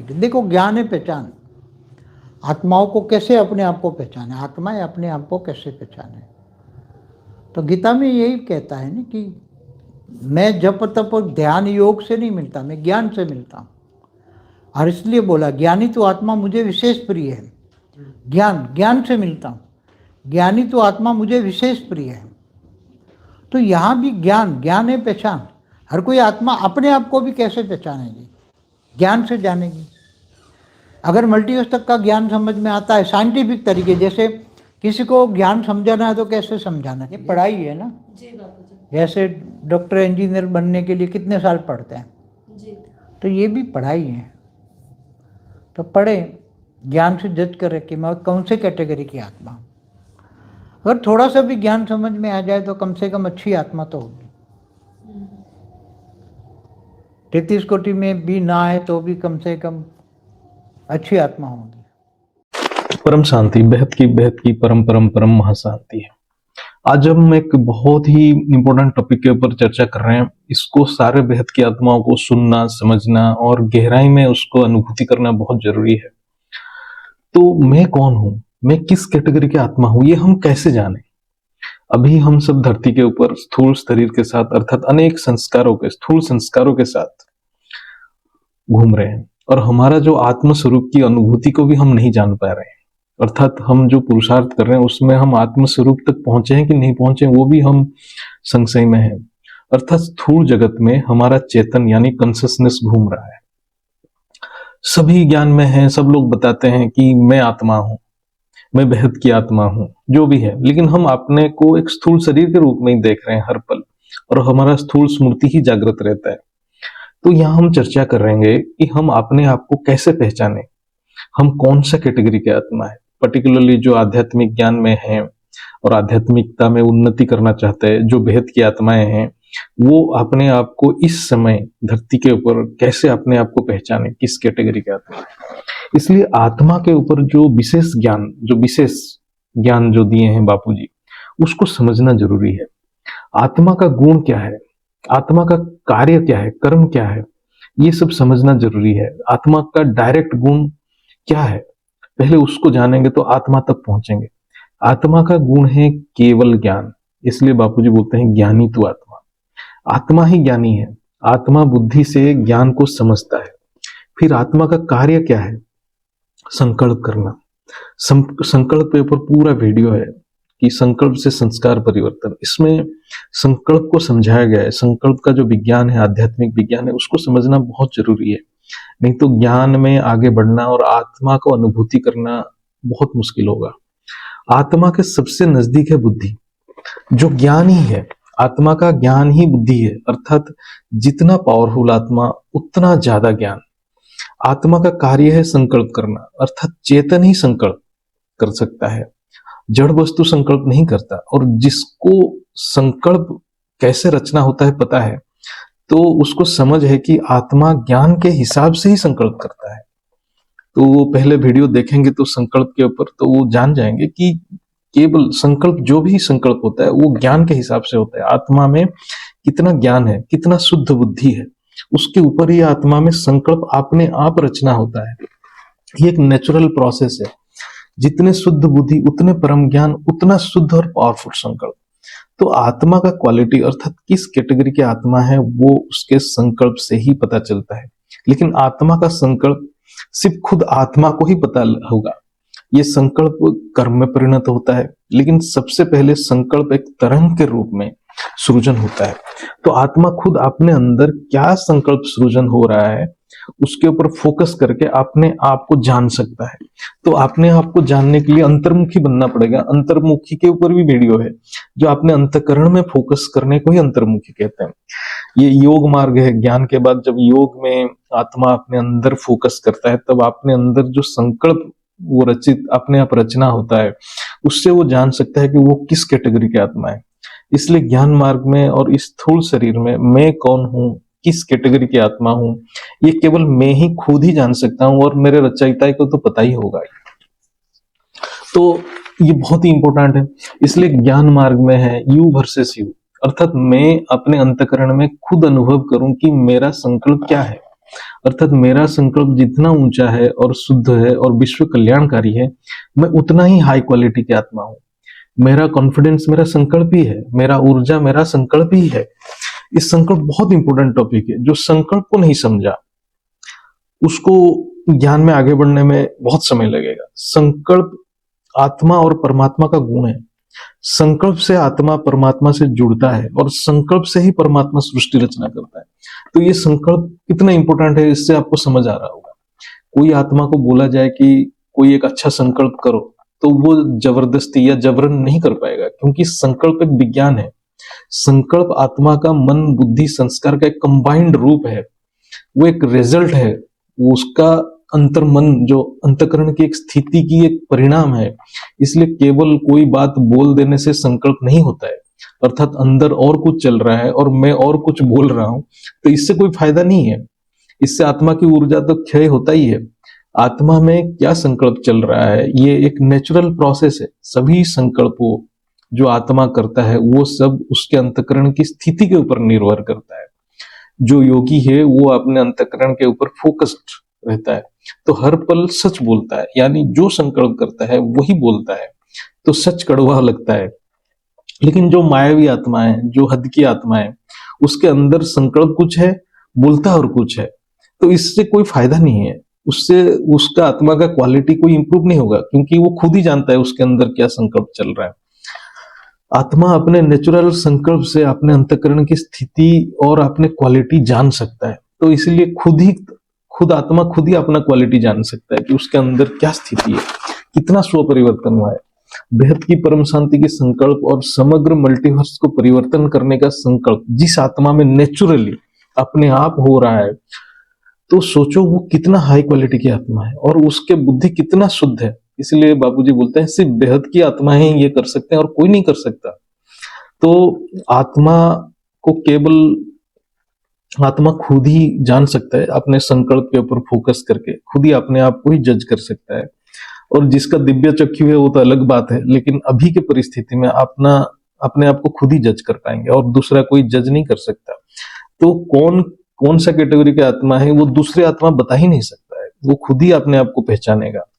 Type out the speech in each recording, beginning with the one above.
Quality. देखो, ज्ञान है पहचान। आत्माओं को कैसे अपने आप को पहचाने, आत्माएं अपने आप को कैसे पहचाने। तो गीता में यही कहता है ना कि मैं जप तप और ध्यान योग से नहीं मिलता, मैं ज्ञान से मिलता हूँ। और इसलिए बोला ज्ञानी तो आत्मा मुझे विशेष प्रिय है। ज्ञान से मिलता हूँ, ज्ञानी तो आत्मा मुझे विशेष प्रिय है। तो यहाँ भी ज्ञान है पहचान। हर कोई आत्मा अपने आप को भी कैसे पहचानेगी, ज्ञान से जानेगी। अगर मल्टीअष्टक का ज्ञान समझ में आता है साइंटिफिक तरीके, जैसे किसी को ज्ञान समझाना है तो कैसे समझाना है, ये पढ़ाई है ना जी बापू जी। जैसे डॉक्टर इंजीनियर बनने के लिए कितने साल पढ़ते हैं जी, तो ये भी पढ़ाई है। तो पढ़े, ज्ञान से जज करे कि मैं कौन से कैटेगरी की आत्मा हूँ। अगर थोड़ा सा भी ज्ञान समझ में आ जाए तो कम से कम अच्छी आत्मा तो होगी। 33 कोटि में भी ना है तो भी कम से कम अच्छी आत्मा होगी। परम शांति, बेहद की परम परम परम महाशांति है। आज हम एक बहुत ही इंपॉर्टेंट टॉपिक के ऊपर चर्चा कर रहे हैं। इसको सारे बेहद की आत्माओं को सुनना, समझना और गहराई में उसको अनुभूति करना बहुत जरूरी है। तो मैं कौन हूं, मैं किस कैटेगरी की आत्मा हूं, ये हम कैसे जाने। अभी हम सब धरती के ऊपर स्थूल शरीर के साथ, अर्थात अनेक संस्कारों के, स्थूल संस्कारों के साथ घूम रहे हैं और हमारा जो आत्म स्वरूप की अनुभूति को भी हम नहीं जान पा रहे हैं। अर्थात हम जो पुरुषार्थ कर रहे हैं उसमें हम आत्म स्वरूप तक पहुंचे हैं कि नहीं पहुंचे, वो भी हम संशय में हैं। अर्थात स्थूल जगत में हमारा चेतन यानी कॉन्शियसनेस घूम रहा है। सभी ज्ञान में है, सब लोग बताते हैं कि मैं आत्मा हूं, मैं बेहद की आत्मा हूं, जो भी है, लेकिन हम अपने को एक स्थूल शरीर के रूप में ही देख रहे हैं हर पल, और हमारा स्थूल स्मृति ही जागृत रहता है। तो यहां हम चर्चा करेंगे कि हम अपने आप को कैसे पहचाने, हम कौन सा कैटेगरी के आत्मा है। पर्टिकुलरली जो आध्यात्मिक ज्ञान में है और आध्यात्मिकता में उन्नति करना चाहते हैं, जो बेहद की आत्माएं हैं, वो अपने आप को इस समय धरती के ऊपर कैसे अपने आप को पहचाने, किस कैटेगरी के आत्मा है। इसलिए आत्मा के ऊपर जो विशेष ज्ञान जो दिए हैं बापू जी, उसको समझना जरूरी है। आत्मा का गुण क्या है, आत्मा का कार्य क्या है, कर्म क्या है, ये सब समझना जरूरी है। आत्मा का डायरेक्ट गुण क्या है, पहले उसको जानेंगे तो आत्मा तक पहुंचेंगे। आत्मा का गुण है केवल ज्ञान, इसलिए बापूजी बोलते हैं ज्ञानी तू आत्मा। आत्मा ही ज्ञानी है, आत्मा बुद्धि से ज्ञान को समझता है। फिर आत्मा का कार्य क्या है, संकल्प करना। संकल्प के ऊपर पूरा वीडियो है कि संकल्प से संस्कार परिवर्तन, इसमें संकल्प को समझाया गया है। संकल्प का जो विज्ञान है, आध्यात्मिक विज्ञान है, उसको समझना बहुत जरूरी है। नहीं तो ज्ञान में आगे बढ़ना और आत्मा को अनुभूति करना बहुत मुश्किल होगा। आत्मा के सबसे नजदीक है बुद्धि, जो ज्ञान ही है। आत्मा का ज्ञान ही बुद्धि है, अर्थात जितना पावरफुल आत्मा उतना ज्यादा ज्ञान। आत्मा का कार्य है संकल्प करना, अर्थात चेतन ही संकल्प कर सकता है, जड़ वस्तु संकल्प नहीं करता। और जिसको संकल्प कैसे रचना होता है पता है, तो उसको समझ है कि आत्मा ज्ञान के हिसाब से ही संकल्प करता है। तो वो पहले वीडियो देखेंगे तो संकल्प के ऊपर, तो वो जान जाएंगे कि केवल संकल्प, जो भी संकल्प होता है वो ज्ञान के हिसाब से होता है। आत्मा में कितना ज्ञान है, कितना शुद्ध बुद्धि है, उसके ऊपर ही आत्मा में संकल्प अपने आप रचना होता है। ये एक नेचुरल प्रोसेस है। जितने शुद्ध बुद्धि उतने परम ज्ञान, उतना शुद्ध और पावरफुल संकल्प। तो आत्मा का क्वालिटी, अर्थात किस कैटेगरी की आत्मा है, वो उसके संकल्प से ही पता चलता है। लेकिन आत्मा का संकल्प सिर्फ खुद आत्मा को ही पता होगा। ये संकल्प कर्म में परिणत होता है, लेकिन सबसे पहले संकल्प एक तरंग के रूप में सृजन होता है। तो आत्मा खुद अपने अंदर क्या संकल्प सृजन हो रहा है, उसके ऊपर फोकस करके अपने आप को जान सकता है। तो अपने आप को जानने के लिए अंतर्मुखी बनना पड़ेगा। अंतर्मुखी के ऊपर भी वीडियो है, जो अपने अंतःकरण में फोकस करने को ही अंतर्मुखी कहते हैं। ये योग मार्ग है। ज्ञान के बाद जब योग में आत्मा अपने अंदर फोकस करता है, तब अपने अंदर जो संकल्प वो रचित अपने आप रचना होता है, उससे वो जान सकता है कि वो किस कैटेगरी की आत्मा है। इसलिए ज्ञान मार्ग में और इस स्थूल शरीर में मैं कौन हूं, किस कैटेगरी की आत्मा हूं, ये केवल मैं ही खुद ही जान सकता हूं, और मेरे रचयिता को तो पता ही होगा। तो ये बहुत ही इंपॉर्टेंट है। इसलिए ज्ञान मार्ग में है यू वर्सेस यू, अर्थात मैं अपने अंतःकरण में खुद अनुभव करूं कि मेरा संकल्प क्या है। अर्थात मेरा संकल्प जितना ऊंचा है और शुद्ध है और विश्व कल्याणकारी है, मैं उतना ही हाई क्वालिटी की आत्मा हूं। मेरा कॉन्फिडेंस मेरा संकल्प ही है, मेरा ऊर्जा मेरा संकल्प ही है। इस संकल्प बहुत इंपॉर्टेंट टॉपिक है। जो संकल्प को नहीं समझा उसको ज्ञान में आगे बढ़ने में बहुत समय लगेगा। संकल्प आत्मा और परमात्मा का गुण है। संकल्प से आत्मा परमात्मा से जुड़ता है और संकल्प से ही परमात्मा सृष्टि रचना करता है। तो ये संकल्प कितना इंपॉर्टेंट है, इससे आपको समझ आ रहा होगा। कोई आत्मा को बोला जाए कि कोई एक अच्छा संकल्प करो, तो वो जबरदस्ती या जबरन नहीं कर पाएगा, क्योंकि संकल्प एक विज्ञान है। संकल्प आत्मा का मन बुद्धि संस्कार का एक कंबाइंड रूप है। वो एक रिजल्ट है, वो उसका अंतर्मन जो अंतकरण की एक स्थिति की एक परिणाम है। इसलिए केवल कोई बात बोल देने से संकल्प नहीं होता है। अर्थात अंदर और कुछ चल रहा है और मैं और कुछ बोल रहा हूं, तो इससे कोई फायदा नहीं है। इससे आत्मा की ऊर्जा तो क्षय होता ही है। आत्मा में क्या संकल्प चल रहा है, ये एक नेचुरल प्रोसेस है। सभी संकल्पों जो आत्मा करता है वो सब उसके अंतकरण की स्थिति के ऊपर निर्भर करता है। जो योगी है वो अपने अंतकरण के ऊपर फोकस्ड रहता है, तो हर पल सच बोलता है, यानी जो संकल्प करता है वही बोलता है। तो सच कड़वा लगता है। लेकिन जो मायावी आत्मा है, जो हद की आत्मा है, उसके अंदर संकल्प कुछ है, बोलता और कुछ है, तो इससे कोई फायदा नहीं है। उससे उसका आत्मा का क्वालिटी कोई इंप्रूव नहीं होगा, क्योंकि वो खुद ही जानता है उसके अंदर क्या संकल्प चल रहा है। आत्मा अपने नेचुरल संकल्प से अपने अंतकरण की स्थिति और अपने क्वालिटी जान सकता है। तो इसलिए खुद आत्मा खुद ही अपना क्वालिटी जान सकता है कि उसके अंदर क्या स्थिति है, कितना स्व परिवर्तन हुआ है। बेहद की परम शांति के संकल्प और समग्र मल्टीवर्स को परिवर्तन करने का संकल्प जिस आत्मा में नेचुरली अपने आप हो रहा है, तो सोचो वो कितना हाई क्वालिटी की आत्मा है और उसके बुद्धि कितना शुद्ध है। इसलिए बाबूजी बोलते हैं सिर्फ बेहद की आत्माएं ये कर सकते हैं और कोई नहीं कर सकता। तो आत्मा को केवल आत्मा खुद ही जान सकता है, अपने संकल्प के ऊपर फोकस करके खुद ही अपने आप को ही जज कर सकता है। और जिसका दिव्य चक्षु है वो तो अलग बात है, लेकिन अभी के परिस्थिति में अपने आप को खुद ही जज कर पाएंगे और दूसरा कोई जज नहीं कर सकता। तो कौन सा कैटेगरी का आत्मा है वो दूसरे आत्मा बता ही नहीं सकता है, वो खुद ही अपने आप को पहचानेगा।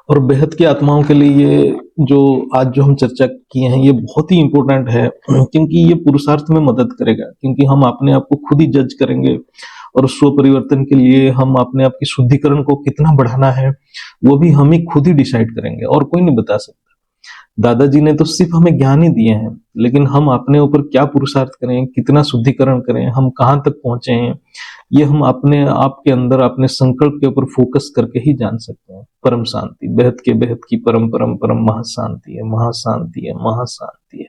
और बेहद की आत्माओं के लिए ये जो हम चर्चा किए हैं ये बहुत ही इंपॉर्टेंट है, क्योंकि ये पुरुषार्थ में मदद करेगा। क्योंकि हम अपने आप को खुद ही जज करेंगे और स्व परिवर्तन के लिए हम अपने आप की शुद्धिकरण को कितना बढ़ाना है वो भी हम ही खुद ही डिसाइड करेंगे और कोई नहीं बता सकता। दादाजी ने तो सिर्फ हमें ज्ञान ही दिए हैं, लेकिन हम अपने ऊपर क्या पुरुषार्थ करें, कितना शुद्धिकरण करें, हम कहाँ तक पहुंचे हैं, ये हम अपने आप के अंदर अपने संकल्प के ऊपर फोकस करके ही जान सकते हैं। परम शांति, बेहद की परम परम परम महाशांति है, महाशांति है, महाशांति है।